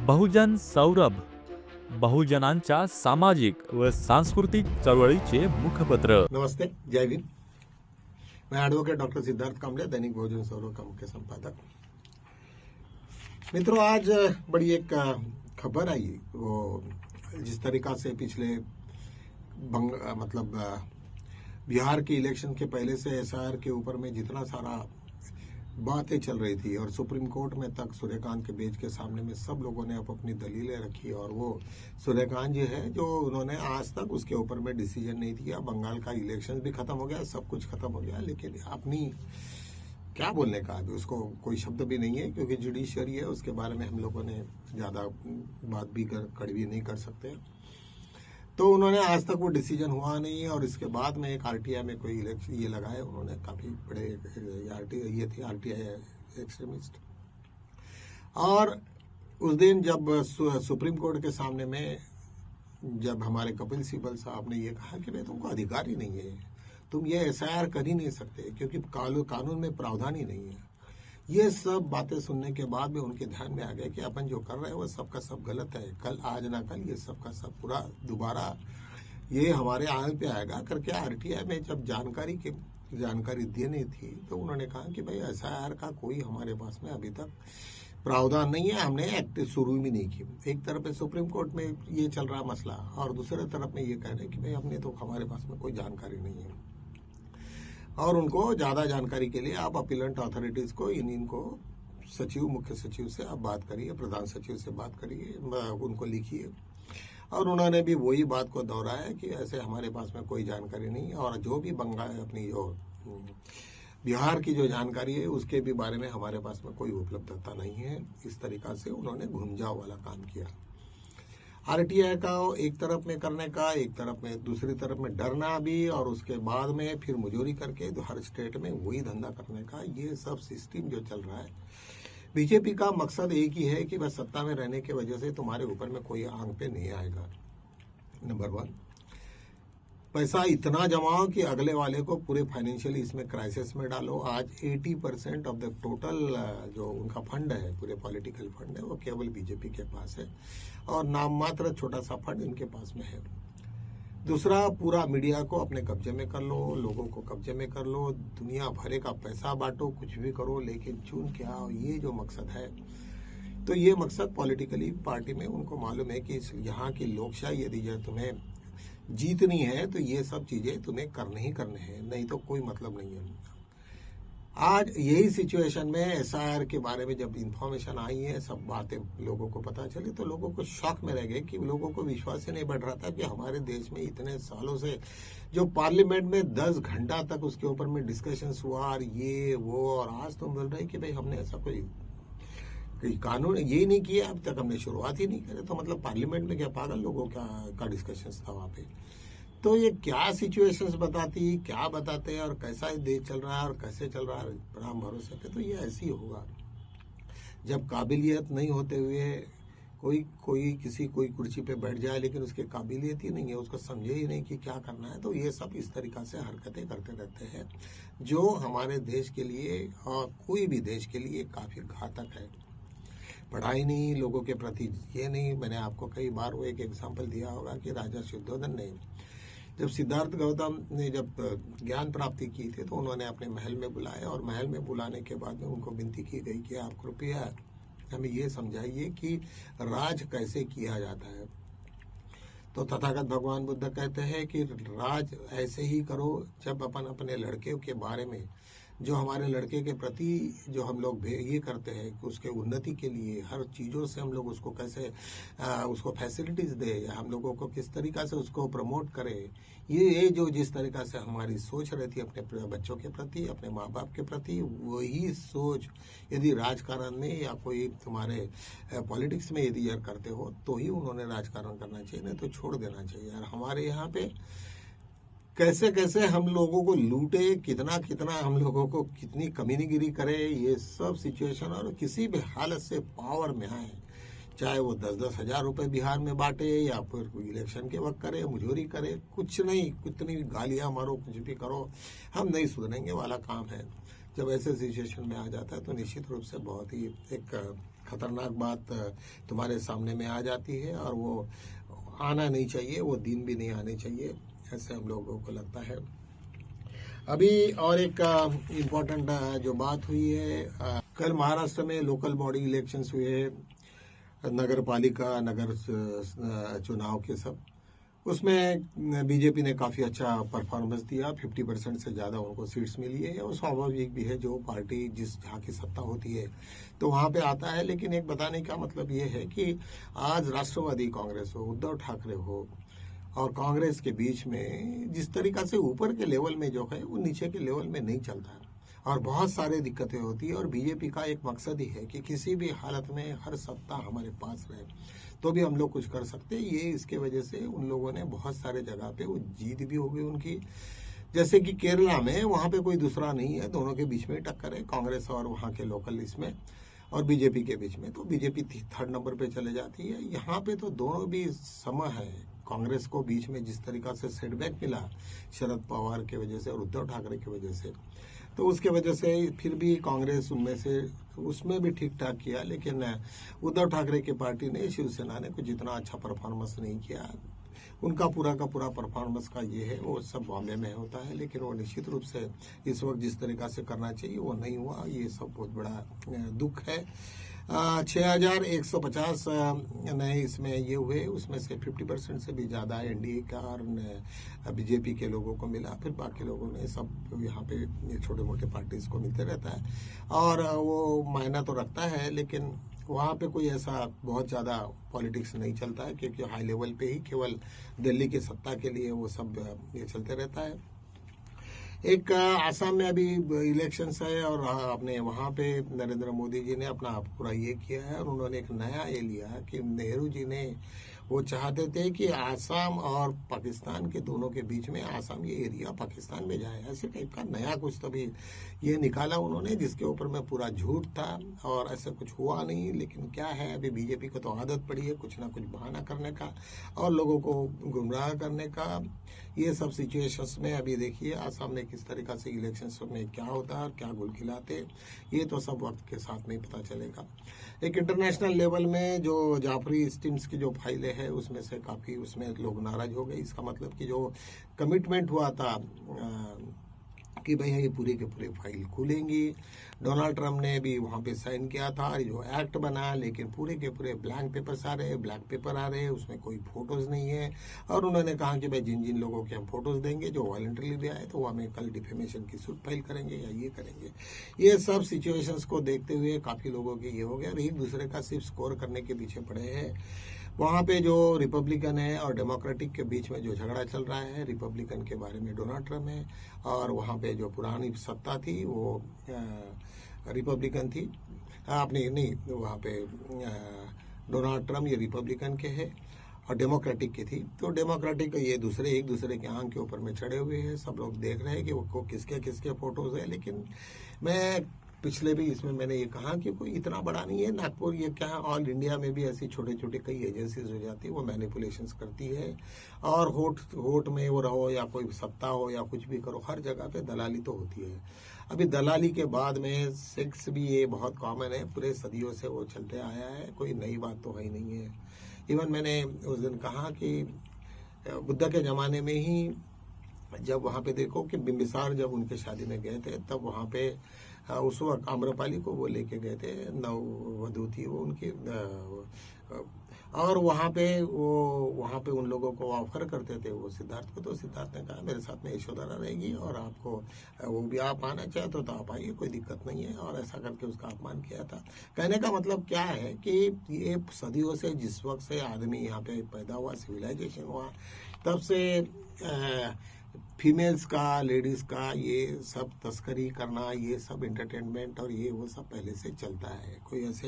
बहुजन सौरभ, बहुजनांच्या सामाजिक व सांस्कृतिक चळवळीचे मुखपत्र. नमस्ते, जय भीम। मैं एडवोकेट डॉक्टर सिद्धार्थ कामले, दैनिक बहुजन सौरभ का मुख्य संपादक। मित्रों, आज बड़ी एक खबर आई, वो जिस तरीका से पिछले बिहार के इलेक्शन के पहले से एसआईआर के ऊपर में जितना सारा बातें चल रही थी और सुप्रीम कोर्ट में तक सूर्यकांत के बेंच के सामने में सब लोगों ने अपनी दलीलें रखी, और वो सूर्यकांत जी है जो उन्होंने आज तक उसके ऊपर में डिसीजन नहीं दिया। बंगाल का इलेक्शन भी खत्म हो गया, सब कुछ खत्म हो गया, लेकिन अपनी क्या बोलने का अभी उसको कोई शब्द भी नहीं है, क्योंकि जुडिशियरी है, उसके बारे में हम लोगों ने ज्यादा बात भी कड़वी नहीं कर सकते। तो उन्होंने आज तक वो डिसीजन हुआ नहीं, और इसके बाद में एक आरटीआई में कोई इलेक्शन ये लगाए उन्होंने, काफी बड़े ये थे आरटीआई एक्सट्रीमिस्ट। और उस दिन जब सुप्रीम कोर्ट के सामने में जब हमारे कपिल सिब्बल साहब ने ये कहा कि भाई तुमको अधिकार ही नहीं है, तुम ये एसआईआर कर ही नहीं सकते क्योंकि कानून में प्रावधान ही नहीं है। ये सब बातें सुनने के बाद में उनके ध्यान में आ गया कि अपन जो कर रहे हैं वो सबका सब गलत है। कल आज ना कल ये सबका सब पूरा दोबारा ये हमारे आंख पे आएगा करके आरटीआई में जब जानकारी देनी थी तो उन्होंने कहा कि भाई एसआईआर का कोई हमारे पास में अभी तक प्रावधान नहीं है, हमने एक्ट शुरू भी नहीं की। एक तरफ सुप्रीम कोर्ट में ये चल रहा मसला, और दूसरे तरफ में ये कह रहे हैं कि भाई हमने तो हमारे पास में कोई जानकारी नहीं है, और उनको ज्यादा जानकारी के लिए आप अपीलेंट अथॉरिटीज को इनको सचिव, मुख्य सचिव से आप बात करिए, प्रधान सचिव से बात करिए, उनको लिखिए। और उन्होंने भी वही बात को दोहराया कि ऐसे हमारे पास में कोई जानकारी नहीं है, और जो भी बंगाल अपनी जो बिहार की जो जानकारी है उसके भी बारे में हमारे पास में कोई उपलब्धता नहीं है। इस तरीका से उन्होंने घुमजाव वाला काम किया। आरटीआई का एक तरफ में करने का, एक तरफ में दूसरी तरफ में डरना भी, और उसके बाद में फिर मुजोरी करके हर स्टेट में वही धंधा करने का, ये सब सिस्टम जो चल रहा है। बीजेपी का मकसद एक ही है कि बस सत्ता में रहने की वजह से तुम्हारे ऊपर में कोई आंख पे नहीं आएगा। नंबर 1, पैसा इतना जमाओ कि अगले वाले को पूरे फाइनेंशियली इसमें क्राइसिस में डालो। आज 80% ऑफ द टोटल जो उनका फंड है, पूरे पॉलिटिकल फंड है, वो केवल बीजेपी के पास है, और नाम मात्र छोटा सा फंड इनके पास में है। दूसरा, पूरा मीडिया को अपने कब्जे में कर लो, लोगों को कब्जे में कर लो, दुनिया भरे का पैसा बांटो, कुछ भी करो, लेकिन चुन के आओ, ये जो मकसद है। तो ये मकसद पॉलिटिकली पार्टी में उनको मालूम है कि यहाँ की लोकशाही यदि तुम्हें जीतनी है तो ये सब चीजें तुम्हें करने ही करने हैं, नहीं तो कोई मतलब नहीं है। आज यही सिचुएशन में एसआईआर के बारे में जब इंफॉर्मेशन आई है, सब बातें लोगों को पता चली, तो लोगों को शॉक में रह गए कि लोगों को विश्वास ही नहीं बढ़ रहा था कि हमारे देश में इतने सालों से जो पार्लियामेंट में 10 घंटा तक उसके ऊपर में डिस्कशन हुआ, और ये वो, और आज तो बोल रहे कि भाई हमने ऐसा कोई कानून ये नहीं किया, अब तक हमने शुरुआत ही नहीं करे। तो मतलब पार्लियामेंट में क्या पागल लोगों का डिस्कशन था वहां पे। तो ये क्या सिचुएशंस बताती, क्या बताते हैं, और कैसा देश चल रहा है और कैसे चल रहा है राम भरोसे पे, तो ये ऐसे ही होगा। जब काबिलियत नहीं होते हुए कोई कुर्सी पे बैठ जाए, लेकिन उसकी काबिलियत ही नहीं है, उसको समझे ही नहीं कि क्या करना है, तो ये सब इस तरीका से हरकतें करते रहते हैं, जो हमारे देश के लिए और कोई भी देश के लिए काफी घातक है। पढ़ाई नहीं, लोगों के प्रति ये नहीं। मैंने आपको कई बार वो एक एग्जाम्पल दिया होगा कि राजा शुद्धोधन ने जब सिद्धार्थ गौतम ने जब ज्ञान प्राप्ति की थी, तो उन्होंने अपने महल में बुलाया, और महल में बुलाने के बाद में उनको विनती की गई कि आप कृपया हमें ये समझाइए कि राज कैसे किया जाता है। तो तथागत भगवान बुद्ध कहते हैं कि राज ऐसे ही करो जब अपन अपने लड़के के बारे में, जो हमारे लड़के के प्रति जो हम लोग ये करते हैं कि उसके उन्नति के लिए हर चीज़ों से हम लोग उसको कैसे उसको फैसिलिटीज दे, हम लोगों को किस तरीका से उसको प्रमोट करें, ये जो जिस तरीका से हमारी सोच रहती है अपने बच्चों के प्रति, अपने माँ बाप के प्रति, वही सोच यदि राजकारण में या कोई तुम्हारे पॉलिटिक्स में यदि यार करते हो तो ही उन्होंने राजकारण करना चाहिए, नहीं तो छोड़ देना चाहिए। यार हमारे यहाँ पे कैसे कैसे हम लोगों को लूटे, कितना कितना हम लोगों को कितनी कमीनीगिरी करे, ये सब सिचुएशन, और किसी भी हालत से पावर में आए, चाहे वो 10-10 हजार रुपए बिहार में बांटे या फिर इलेक्शन के वक्त करे, मुजोरी करे, कुछ नहीं, कितनी गालियां मारो, कुछ भी करो, हम नहीं सुधरेंगे वाला काम है। जब ऐसे सिचुएशन में आ जाता है तो निश्चित रूप से बहुत ही एक खतरनाक बात तुम्हारे सामने में आ जाती है, और वो आना नहीं चाहिए, वो दिन भी नहीं आने चाहिए, ऐसे हम लोगों को लगता है। अभी और एक इम्पोर्टेंट जो बात हुई है, कल महाराष्ट्र में लोकल बॉडी इलेक्शंस हुए, नगर पालिका नगर चुनाव के सब, उसमें बीजेपी ने काफ़ी अच्छा परफॉर्मेंस दिया, 50% से ज़्यादा उनको सीट्स मिली है, और स्वाभाविक भी है, जो पार्टी जहाँ की सत्ता होती है तो वहाँ पे आता है। लेकिन एक बताने का मतलब ये है कि आज राष्ट्रवादी कांग्रेस हो, उद्धव ठाकरे हो और कांग्रेस के बीच में जिस तरीका से ऊपर के लेवल में जो है वो नीचे के लेवल में नहीं चलता है, और बहुत सारे दिक्कतें होती है। और बीजेपी का एक मकसद ही है कि किसी भी हालत में हर सत्ता हमारे पास रहे, तो भी हम लोग कुछ कर सकते हैं। ये इसके वजह से उन लोगों ने बहुत सारे जगह पे वो जीत भी हो गई उनकी, जैसे कि केरला में, वहाँ पे कोई दूसरा नहीं है, दोनों के बीच में टक्कर है, कांग्रेस और वहाँ के लोकल इसमें और बीजेपी के बीच में, तो बीजेपी 3rd नंबर पे चले जाती है। यहाँ पे तो दोनों भी समय है, कांग्रेस को बीच में जिस तरीका से सेटबैक मिला शरद पवार के वजह से और उद्धव ठाकरे की वजह से, तो उसके वजह से फिर भी कांग्रेस उनमें से उसमें भी ठीक ठाक किया, लेकिन उद्धव ठाकरे की पार्टी ने, शिवसेना ने कुछ इतना अच्छा परफॉर्मेंस नहीं किया। उनका पूरा का पूरा परफॉर्मेंस का ये है, वो सब बॉम्बे में होता है, लेकिन वो निश्चित रूप से इस वक्त जिस तरीका से करना चाहिए वो नहीं हुआ, ये सब बहुत बड़ा दुख है। 6150 नए इसमें ये हुए, उसमें से 50% से भी ज़्यादा एनडीए का और बीजेपी के लोगों को मिला, फिर बाकी लोगों ने सब यहाँ पे छोटे मोटे पार्टीज को मिलते रहता है, और वो मायना तो रखता है, लेकिन वहाँ पे कोई ऐसा बहुत ज़्यादा पॉलिटिक्स नहीं चलता है, क्योंकि हाई लेवल पे ही केवल दिल्ली की सत्ता के लिए वो सब ये चलते रहता है। एक आसाम में अभी इलेक्शंस है, और अपने वहाँ पे नरेंद्र मोदी जी ने अपना पूरा ये किया है, और उन्होंने एक नया ये लिया कि नेहरू जी ने वो चाहते थे कि आसाम और पाकिस्तान के दोनों के बीच में आसाम ये एरिया पाकिस्तान में जाए, ऐसे टाइप का नया कुछ तभी ये निकाला उन्होंने, जिसके ऊपर में पूरा झूठ था और ऐसा कुछ हुआ नहीं। लेकिन क्या है, अभी बीजेपी को तो आदत पड़ी है कुछ ना कुछ बहाना करने का और लोगों को गुमराह करने का। ये सब सिचुएशंस में अभी देखिए आसाम में किस तरीका से इलेक्शंस में क्या होता है और क्या गुल खिलाते, ये तो सब वक्त के साथ में पता चलेगा। एक इंटरनेशनल लेवल में जो जाफरी स्टीम्स की जो फाइलें हैं उसमें से काफ़ी उसमें लोग नाराज हो गए। इसका मतलब कि जो कमिटमेंट हुआ था कि भाई ये पूरे के पूरे फाइल खुलेंगी, डोनाल्ड ट्रंप ने भी वहाँ पे साइन किया था, जो एक्ट बना, लेकिन पूरे के पूरे ब्लैंक पेपर्स आ रहे हैं, ब्लैक पेपर आ रहे हैं, उसमें कोई फोटोज नहीं है। और उन्होंने कहा कि भाई जिन जिन लोगों के हम फोटोज देंगे जो वॉलंटरली भी आए, तो वो हमें कल डिफेमेशन की सूट फाइल करेंगे या ये करेंगे। ये सब सिचुएशंस को देखते हुए काफ़ी लोगों के ये हो गया और एक दूसरे का सिर्फ स्कोर करने के पीछे पड़े हैं। वहाँ पे जो रिपब्लिकन है और डेमोक्रेटिक के बीच में जो झगड़ा चल रहा है, रिपब्लिकन के बारे में डोनाल्ड ट्रंप है, और वहाँ पे जो पुरानी सत्ता थी वो रिपब्लिकन थी, अपनी नहीं, वहाँ पे डोनाल्ड ट्रंप ये रिपब्लिकन के है और डेमोक्रेटिक की थी। तो डेमोक्रेटिक ये दूसरे एक दूसरे के आंख के ऊपर में चढ़े हुए हैं, सब लोग देख रहे हैं कि वो किसके किसके फोटोज है। लेकिन मैं पिछले भी इसमें मैंने ये कहा कि कोई इतना बड़ा नहीं है नागपुर, ये क्या ऑल इंडिया में भी ऐसी छोटे छोटे कई एजेंसीज हो जाती है, वो मैनिपुलेशंस करती है। और होट में वो रहो या कोई सत्ता हो या कुछ भी करो, हर जगह पे दलाली तो होती है। अभी दलाली के बाद में सेक्स भी ये बहुत कॉमन है, पूरे सदियों से वो चलते आया है, कोई नई बात तो है ही नहीं है। इवन मैंने उस दिन कहा कि बुद्ध के ज़माने में ही जब वहाँ पे देखो कि बिम्बिसार जब उनके शादी में गए थे, तब वहाँ पे उस वक्त आम्रपाली को वो लेके गए थे, नववधू थी वो उनकी, और वहाँ पे उन लोगों को ऑफर करते थे वो सिद्धार्थ को। तो सिद्धार्थ ने कहा मेरे साथ में यशोधरा रहेगी और आपको वो भी आप आना चाहते हो तो आप आइए, कोई दिक्कत नहीं है, और ऐसा करके उसका अपमान किया था। कहने का मतलब क्या है कि ये सदियों से जिस वक्त से आदमी यहाँ पे पैदा हुआ, सिविलाइजेशन हुआ, तब से फीमेल्स का, लेडीज़ का ये सब तस्करी करना, ये सब एंटरटेनमेंट और ये वो सब पहले से चलता है, कोई ऐसे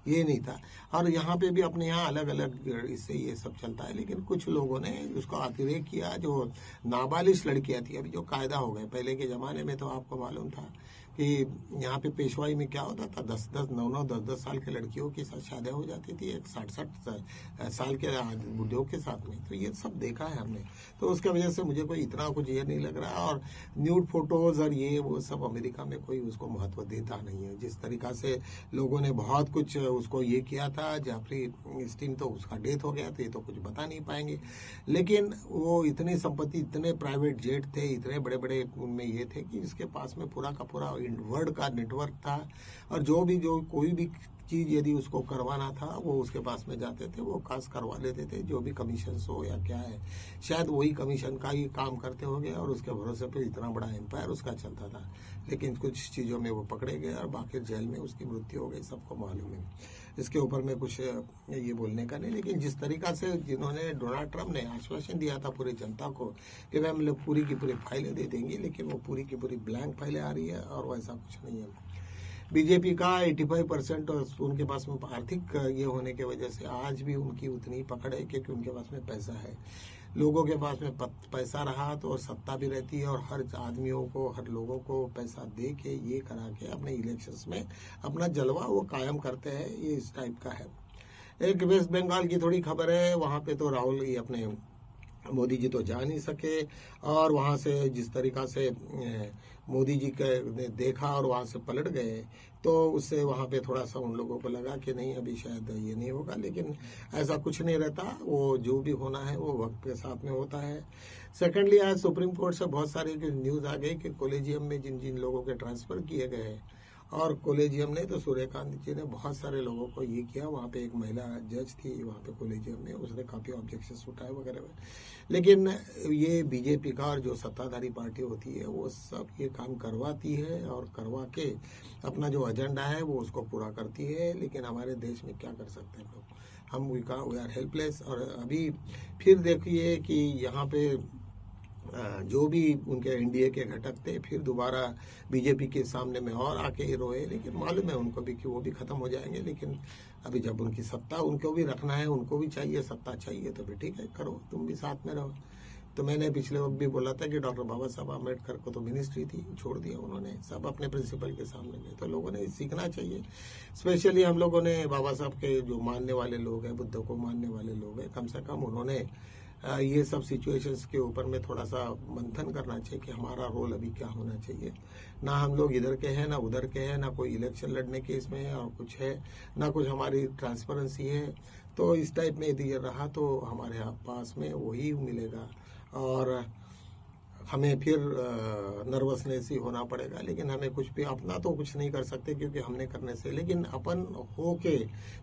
ये नहीं था। और यहाँ पे भी अपने यहाँ अलग अलग इससे ये सब चलता है, लेकिन कुछ लोगों ने उसको अतिरेक किया। जो नाबालिग लड़कियाँ थी, अभी जो कायदा हो गए, पहले के ज़माने में तो आपको मालूम था कि यहाँ पे पेशवाई में क्या होता था, 10-10, 9-9, 10-10 साल के लड़कियों के साथ शादियाँ हो जाती थी, एक 60-60 साल के बुढ़ियों के साथ में। तो ये सब देखा है हमने, तो उसके वजह से मुझे कोई इतना कुछ ये नहीं लग रहा। और न्यूड फोटोज और ये वो सब अमेरिका में कोई उसको महत्व देता नहीं है। जिस तरीका से लोगों ने बहुत कुछ उसको ये किया था, जेफरी स्टीन तो उसका डेथ हो गया, तो ये तो कुछ बता नहीं पाएंगे, लेकिन वो इतनी संपत्ति, इतने प्राइवेट जेट थे, इतने बड़े बड़े उनमें ये थे कि इसके पास में पूरा का पूरा वर्ल्ड का नेटवर्क था। और जो कोई भी चीज यदि उसको करवाना था वो उसके पास में जाते थे, वो कास करवा लेते थे, जो भी कमीशन हो या क्या है, शायद वही कमीशन का ही काम करते होंगे और उसके भरोसे पे इतना बड़ा एम्पायर उसका चलता था। लेकिन कुछ चीजों में वो पकड़े गए और बाकी जेल में उसकी मृत्यु हो गई, सबको मालूम है। इसके ऊपर में कुछ ये बोलने का नहीं, लेकिन जिस तरीका से जिन्होंने डोनाल्ड ट्रंप ने आश्वासन दिया था पूरी जनता को कि वह हम लोग पूरी की पूरी फाइलें दे देंगे, लेकिन वो पूरी की पूरी ब्लैंक फाइलें आ रही है और वैसा कुछ नहीं है। बीजेपी का 85% और उनके पास में आर्थिक ये होने की वजह से आज भी उनकी उतनी पकड़ है, क्योंकि उनके पास में पैसा है। लोगों के पास में पैसा रहा तो सत्ता भी रहती है, और हर आदमियों को, हर लोगों को पैसा दे के ये करा के अपने इलेक्शंस में अपना जलवा वो कायम करते हैं। ये इस टाइप का है। एक वेस्ट बंगाल की थोड़ी खबर है, वहां पे तो राहुल ये अपने मोदी जी तो जा नहीं सके, और वहां से जिस तरीका से मोदी जी ने देखा और वहां से पलट गए, तो उससे वहां पे थोड़ा सा उन लोगों को लगा कि नहीं अभी शायद ये नहीं होगा, लेकिन ऐसा कुछ नहीं रहता। वो जो भी होना है वो वक्त के साथ में होता है। सेकेंडली, आज सुप्रीम कोर्ट से बहुत सारी न्यूज आ गई कि कॉलेजियम में जिन जिन लोगों के ट्रांसफर किए गए हैं, और कॉलेजियम ने तो सूर्यकांत जी ने बहुत सारे लोगों को ये किया। वहाँ पे एक महिला जज थी वहाँ पे कॉलेजियम में, उसने काफ़ी ऑब्जेक्शंस उठाए वगैरह। लेकिन ये बीजेपी का और जो सत्ताधारी पार्टी होती है वो सब ये काम करवाती है, और करवा के अपना जो एजेंडा है वो उसको पूरा करती है। लेकिन हमारे देश में क्या कर सकते हैं लोग, हम वी आर हेल्पलेस। और अभी फिर देखिए कि यहाँ पे जो भी उनके एनडीए के घटक थे फिर दोबारा बीजेपी के सामने में और आके ही रोए, लेकिन मालूम है उनको भी कि वो भी खत्म हो जाएंगे। लेकिन अभी जब उनकी सत्ता उनको भी रखना है, उनको भी चाहिए, सत्ता चाहिए, तो भी ठीक है, करो, तुम भी साथ में रहो। तो मैंने पिछले वक्त भी बोला था कि डॉक्टर बाबा साहब आम्बेडकर को तो मिनिस्ट्री थी, छोड़ दिया उन्होंने, सब अपने प्रिंसिपल के सामने में। तो लोगों ने सीखना चाहिए, स्पेशली हम लोगों ने बाबा साहब के जो मानने वाले लोग हैं, बुद्ध को मानने वाले लोग हैं, कम से कम उन्होंने ये सब सिचुएशंस के ऊपर में थोड़ा सा मंथन करना चाहिए कि हमारा रोल अभी क्या होना चाहिए। ना हम लोग इधर के हैं, ना उधर के हैं, ना कोई इलेक्शन लड़ने के इसमें है और कुछ है, ना कुछ हमारी ट्रांसपेरेंसी है। तो इस टाइप में यदि रहा तो हमारे पास में वही मिलेगा, और हमें फिर नर्वसनेस ही होना पड़ेगा। लेकिन हमें कुछ भी अपना तो कुछ नहीं कर सकते, क्योंकि हमने करने से, लेकिन अपन हो के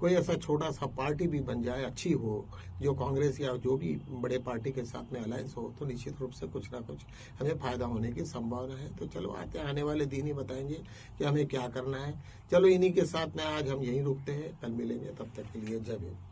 कोई ऐसा छोटा सा पार्टी भी बन जाए, अच्छी हो, जो कांग्रेस या जो भी बड़े पार्टी के साथ में अलायंस हो, तो निश्चित रूप से कुछ ना कुछ हमें फायदा होने की संभावना है। तो चलो आने वाले दिन ही बताएंगे कि हमें क्या करना है। चलो इन्हीं के साथ में आज हम यहीं रुकते हैं, कल मिलेंगे, तब तक के लिए जय भीम।